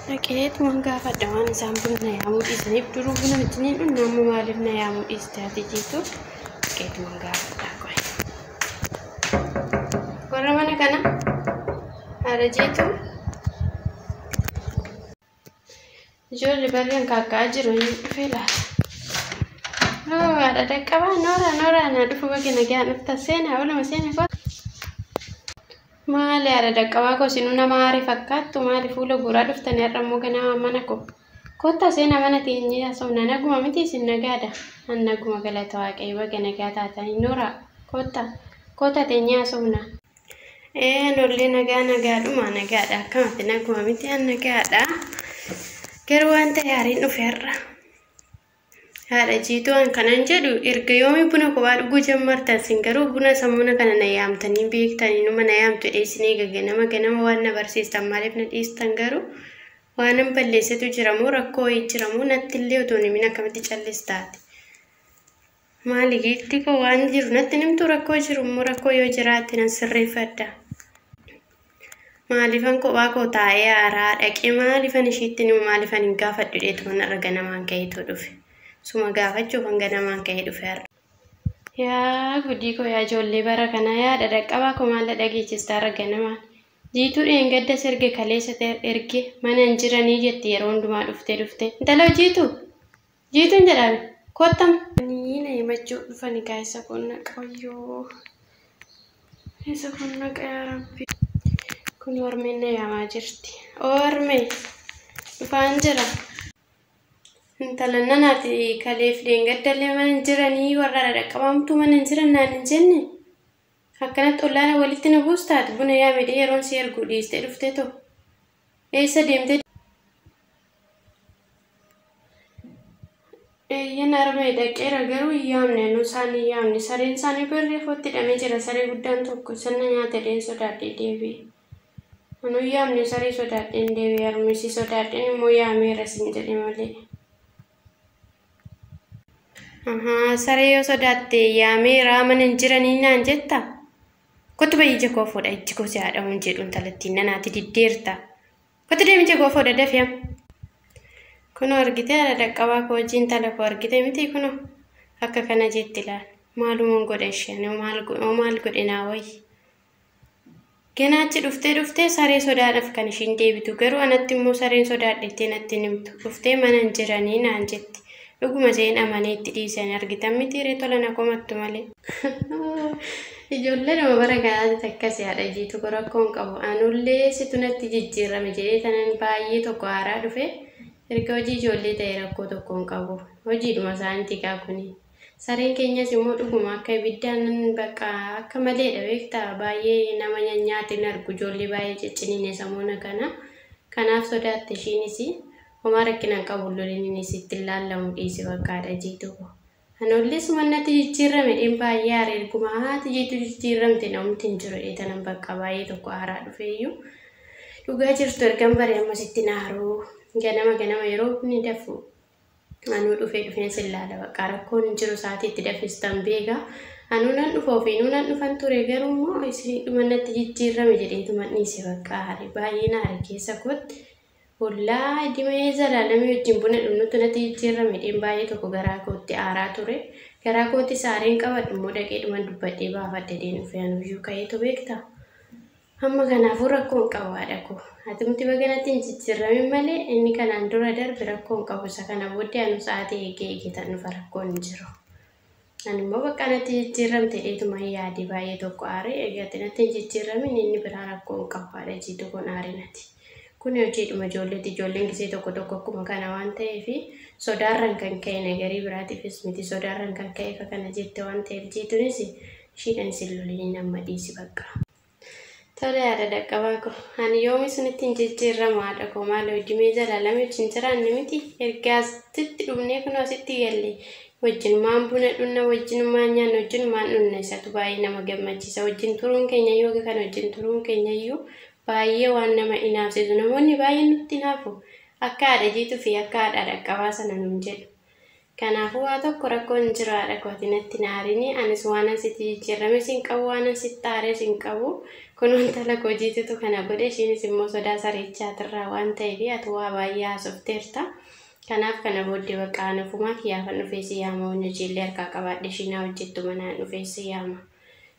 Rakeet mangaafa waan isaan bunna yaamuu dhiisaniif duruu buna wajjiniin dhunnaammoo maaliif na yaamuu dhiistaati jiitu rakeet mangaafadhaa qoe. Warra mana kana haadha jiitu ijoollee barreen kaakkaa jiru hin dhufee laata. Haadha dhaqqabaa noora na dhufu baga nagaan dhufta seenaa ooluma seenaa koo. Maali haadha dhaqqabaa koo sinuu nama aarii fakkaattu maali fuula guuraa dhuftanii har'ammoo ganama mana koo. Kottaa seenaa mana teenyee asomna naguma miti isin nagaadha. An naguma galata waaqayyo baga nagaa taatanii noora kottaa teenyee asomna. Nollee nagaadhuma nagaadha akkamatti naguma miti an nagaadha. Garuu waan ta'e aariin dhufe har'a. Haadha jiituu an kanan jedhu erga yoomi buna kophaa dhuguu jammartan sin garuu buna sammuna kana na yaamtanii beektanii numa na yaamtu dheessinii ganama waan na barsiistan maaliif na dhiistan garuu waan an balleessitu jiramoo rakkoo wayii jiramoo natti illee otoo himin akkamitti callistaati. Maali giifti koo waan jiru natti nimtu rakkoo jirummoo rakkoo yoo jiraatti nan sirreeffadha. Maalifan kophaa koo taa'ee haaraa dhaqee maalifan ishiitti nimu maalifan hin gaafadhu dheetuma narra ganamaan ka'eetu dhufe. Suma gaafachuuf hanga namaan ka'ee dhufe har'a. Yaa guddii koo yaa ijoollee bara kana yaada dhaqqabaa koo maal dhageessistaa har'a ganamaan. Jiituu dheengadda erge kaleessa erge mana hin jiranii jetti yeroo hundumaa dhufte. Intala jiituun jedhame kottam. Nii na himachuu dhufani kaayessa kun naqa wayyoo. Keessa kun naqa yaa rabbi. Kun ormeen na yaamaa jirti. Ormee dhufaan jira. Intala nanaati kaleef dheengaddallee mana hin jiranii warra dhaqqabaamtu mana hin jiran naan hin jenne. Akkanatti ollaana walitti na buustaati buna yaamedhe yeroon si erguu dhiiste dhufte too. Eessa deemte? Eeyyan armee dhaqeera garuu hin yaamne nu isaan hin yaamne sareen isaanii birree footti hidhamee jira saree guddaan tokko sanna nyaatadheen sodaadhee deebi'e. Anu hin yaamne saree sodaadheen deebi'e armisi sodaadheen immoo yaameera sin jedhe malee. Saree yoo sodaatte yaameera mana hin jiranii naan jetta. Kottu bayi ija koo fuudha iji koo si haadhamuun jedhuun talattiin nanaati diddeerta. Kottu deemi ija koo fuudha dafeem. Kunoo argitee haadha dhaqqabaa koo wajjin tala koo argitee miti kunoo akka kana jetti laal. Maalumaan godha isheen maal godhe naa wayyi. Ganaachi dhuftee saree sodaadhaaf kan ishiin deebitu garuu anatti immoo sareen sodaadhettee natti nimtu dhuftee mana hin jiranii naan jetti. Dhuguma seen amanee itti dhiisan argitan miti ree tola na komattu malee. Ijoollee nama bara ganaatti akkasii haadha jiitu rakkoon qabu. Anullee situ natti jijjiirame jedhee tanan baay'ee tokko haaraa dhufe erga hojii ijoollee ta'e rakkoo tokkoon qabu. Hojiidhuma isaaniitii kaa kuni. Sareen keenyas immoo dhuguma akka ibiddaan bakka akka maleedha beektaa baay'ee nama nyaatiin argu ijoollee baay'ee cicciniine samuuna kana. Kanaaf sodaatte ishiinis homaa rakkinaan qabu loliin sitti ilaallamu dhiisi bakkaadha jiitu ko. Anollee sumannatti jijjiirame dhiin baay'ee haara erguma haati jiitu jijjiiramte namatti hin jiru dheetanan bakka baay'ee tokko haaraa dhufeeyyuu. Dhugaa jirtu ergan baree ammasitti naaruu ganama yeroo ni dafu. Anuu dhufeen sillaala bakka rakkoon hin jiru isaatiitti dafistan beekaa. Anuu nan dhufoo fi nan dhufan ture garuu immoo isin dhumannatti jijjiirame jedheetuma dhiise bakka haari baay'ee naara keessa kootti. Ollaa dhimee zalaalamii wajjin buna dhumnutti natti jijjiirame dhiin baay'ee tokko garaa kootti aaraa ture. Garaa kootti saareen qabadhu immoo dhaqee dhuman dubbadhee baafadde deemuuf yaanuyyuu ka'eetu beektaa. Amma kanaafuu rakkoon qabu haadha koo. Atumti baganatti hin jijjiiramin malee inni kanaan dura darbe rakkoon qabu isa kana booddee anu sa'aatii eegeetan dhufa rakkoon hin jiru. Ani immoo bakka natti jijjiiramte dheetuma yaade baay'ee tokko aaree eegatti natti hin jijjiiramin inni biraa rakkoon qabu haadha jiitu kun aarinati. Kun hojiidhuma ijoolleen gisee tokko akkuma kana waan ta'eef sodaarran kan ka'e nagarii biraatiifis miti sodaarran kan ka'e akka kana jette waan ta'eef jiituunis ishiidhaan isin loliin amma dhiisi bakka. Tole haadha dhaqqabaa koo ani yoomi sunitti hin jijjiiramu haadha koo maal hojii zalaalamee wajjin jiraanne miti erga asitti dhufnee kun asitti galle wajjinumaan buna dhunna wajjinumaan nyaanna wajjinumaan dhunna isatu baay'ee nama gammachiisa wajjin turuun keenya yoo kan wajjin turuun keenya iyyuu baay'ee waan nama inaafsisu namoonni baay'ee nutti naafu akka haadha jiituu fi akka haadha dhaqqabaa sana nuun jedhu. Kanaafuu waa tokko rakkoon jiraadha kootinatti naarini anis waan asitti jijjiirame sin qabu waan asitti aaree sin qabu kun wanta la hojiitu kana godhe ishiinis immoo sodaa sareechaatirraa waan ta'eef ati waa baay'ee haasofteerta. Kanaaf kana booddee bakka anafumaa kiyyaafan dhufee si yaama wanni ijoollee harkaa qabaadhe ishiinaa hojjettu manaan dhufee si yaama.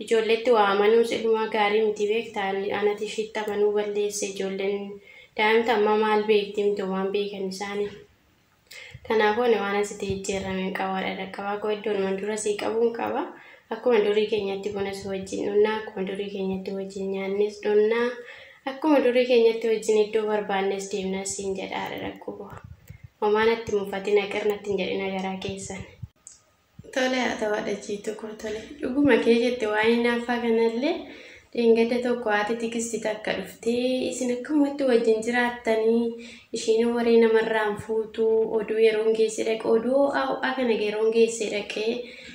Ijoolleetti waa amanuu silmaa gaarii miti beektaa anati ishiitti amanuu balleesse ijoolleen daa'imta amma maal beekti miti waan beekan isaanii. Kanaafuu waan asitti jijjiirame qabaadha dhaqqabaa koo iddoon mandura sii qabuun qaba. Akkuma durii keenyatti bunas wajjin dhunnaa akkuma durii keenyatti wajjin nyaannis dhunnaa akkuma durii keenyatti wajjin iddoo barbaannes deemnas siin jedhaadha dhaqquboo. Homaanatti mufatina qirnatti hin jedhina garaa keessan. Tole haa ta'aadha jiitu koo tole. Dhuguma keessatti waa'ee naaffaa kanallee Dengada tokko haati tikisti takka dhuftee isin akkamatti wajjin jiraattanii ishiin waree namarraan fuutu oduu yeroon geesse dhaqe oduu akkana yeroon geesse dhaqee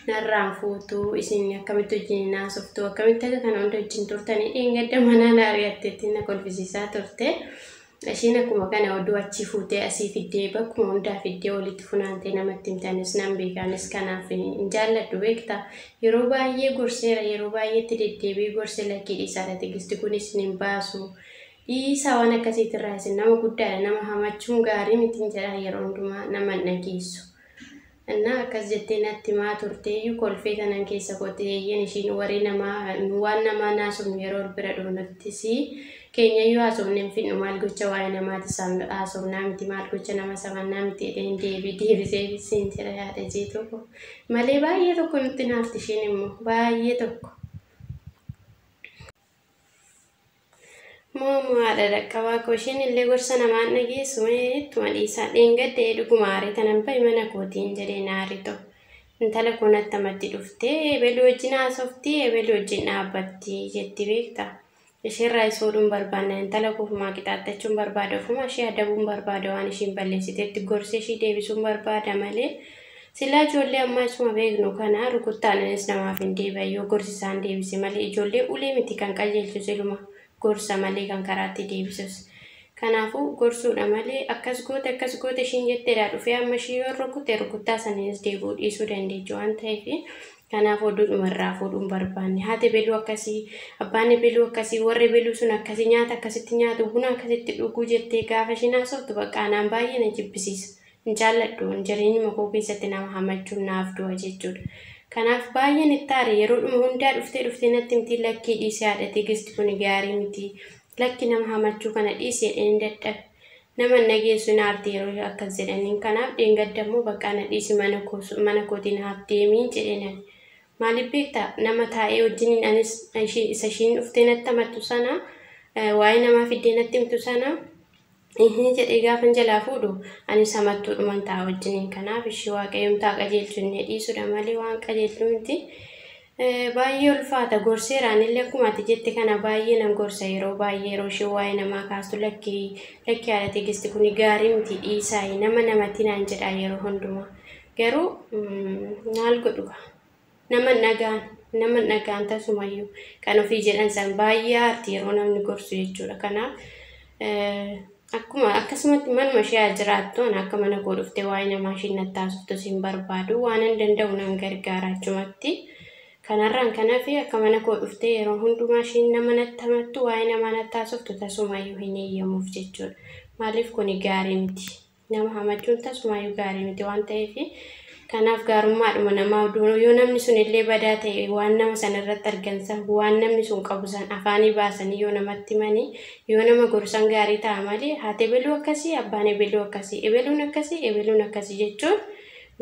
narraan fuutu isin akkamitti wajjin naasoftu akkamitti akka kana hunda wajjin turtanii dengada manaan ari'atteetti na kolfisiisaa turte. Ishiin akkuma kana oduu achi fuutee asii fiddee bakkuma hundaa fiddee walitti funaantee namatti himtanis nan beekaanis kanaaf hin jaalladhu beektaa yeroo baay'ee gorseera yeroo baay'eetti deddeebi'ee gorse lakkii dhiisaadha tigisti kunis hin baasu dhiisaa waan akkasiitirraa isin nama guddaadha nama hamachuun gaarii miti jedha yeroo hundumaa nama nageessu. Innaa akkas jettee natti maa turteeyyuu kolfee kanan keessa qoteeyyen ishiin waree namaa waan namaa naasofnu yeroo bira dhuunfattisii Kenya yu haasofne finnu maal gocha waa'ee namaati haasofnaa miti maal gocha nama samannaa miti jedheen deebisee siin jira yaada jee tokko malee baay'ee tokko nutti naafti isheen immoo baay'ee tokko. Moomoo haadha dhaqqabaa koo isheen illee gorsa namaan dhageessu ittuma dhiisaa dheengadda dhuguma aarii tanan ba'i mana kootiin jedhee naarii ta'u. Intala kun attamatti dhuftee eebeluu wajjin haasoftii eebeluu wajjin dhaabbatti jetti beektaa. Ishirraa isuudhuun barbaanna intala kufumaa qixaattachuun barbaada ofuma ishee adabuun barbaada waan ishiin balleessiteetti gorsee ishii deebisuun barbaada malee silaa ijoollee ammaa isuma beeknu kana rukuttaanis namaaf hin deebi'an yoo gorsisaan deebise malee ijoollee ulee miti kan qajeelchu siluma gorsa malee kan karaatti deebisus. Kanaafuu gorsuudha malee akkas goote ishiin jetteedha dhufee amma ishii yoo rukuttaa saniinis deebi'uu dhiisuu dandeechu waan ta'eef kanaaf oduudhumarraa fuudhuun barbaanne haati beluu akkasii abbaan beluu akkasii warri beluu sun akkasii nyaata akkasitti nyaatu buna akkasitti dhuguu jettee gaafa ishiin haasoftu bakka anaan baay'ee na jibbisiisa hin jaalladhu jireenyi makoo keessatti nama hamachuun naaf du'a jechuudha. Kanaaf baay'een itti aare yeroodhuma hundaa dhuftee natti miti lakkii dhiisee haadha tigisti kun gaarii miti lakki nama hamachuu kana dhiisee dheeni dadhabe nama nageessu naarti yeroo akkas jedhaniin kanaaf dheengaddammoo bakka na dhiisi mana kootiin haaf deemiin jedheenani. Maaliif beektaa nama taa'ee wajjiniin anis isa ishiin dhuftee natti hamattu sana waa'ee namaa fiddee natti himtu sana jedhee gaafan jalaa fuudhu anis hamattuudhuman ta'a wajjiniin kanaaf ishee waaqayyoon ta'a qajeelchu inni dhiisudha malee waan qajeelchu miti. Baay'ee ulfaata gorseeraan illee akkuma ati jette kana baay'ee nan gorsa yeroo baay'ee yeroo ishee waa'ee namaa kaastu lakkii haadha tigisti kun gaarii miti dhiisaa nama namatti naan jedha yeroo hundumaa garuu maal godhu nama nagaan tasumayyuu kan ofii jedhan san baay'ee aarti yeroo namni gorsu jechuudha. Kanaaf akkuma akkasumatti manuma ishee jiraattu akka mana koo dhuftee waa'ee namaa ishiin natti haasoftu siin barbaadu waan hin danda'u nan gargaara achumatti. Kanarraan kanaaf akka mana koo dhuftee yeroo hundumaa ishiin nama natti hamattu waa'ee namaa natti haasoftu tasumayyuu hin eeyyamuuf jechuudha. Maaliif kun gaarii miti nama hamachuun tasumayyuu gaarii miti waan ta'eef kanaaf gaarummaadhuma namaa yoo namni sun illee badaa ta'e waan nama sanarratti argansan waan namni sun qabu san afaanii baasanii yoo namatti himanii yoo nama gorsan gaarii ta'a malee haati beluu akkasii abbaan beluu akkasii ebeluun akkasii jechuun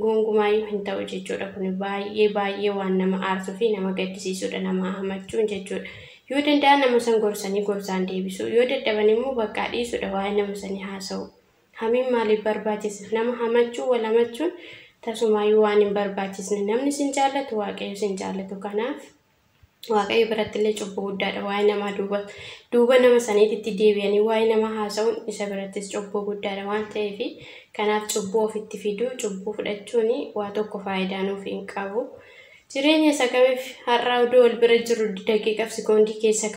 gongumaayuu hin ta'u jechuudha. Kun baay'ee waan nama aarsuu fi nama gaddisiisudha nama hamachuun jechuudha. Yoo danda'an nama san gorsanii gorsaan deebisu yoo dadhaban immoo bakka dhiisudha waa'ee nama sanii haasa'u. Hamiin maaliif barbaachisa nama hamachuu wal hamachuun tasumayyuu waan hin barbaachisne namni sin jaallatu waaqayyo sin jaallatu kanaaf waaqayyo biratti illee cubbuu guddaadha waa'ee namaa duuba nama saniitti deebi'anii waa'ee nama haasa'uun isa birattis cubbuu guddaadha waan ta'eef kanaaf cubbuu ofitti fiduu cubbuu fudhachuun waa tokko faayidaa nuuf hin qabu. Jireenya isa kamiif har'aa oduu wal bira jiru daqiiqaaf sekoondii keessa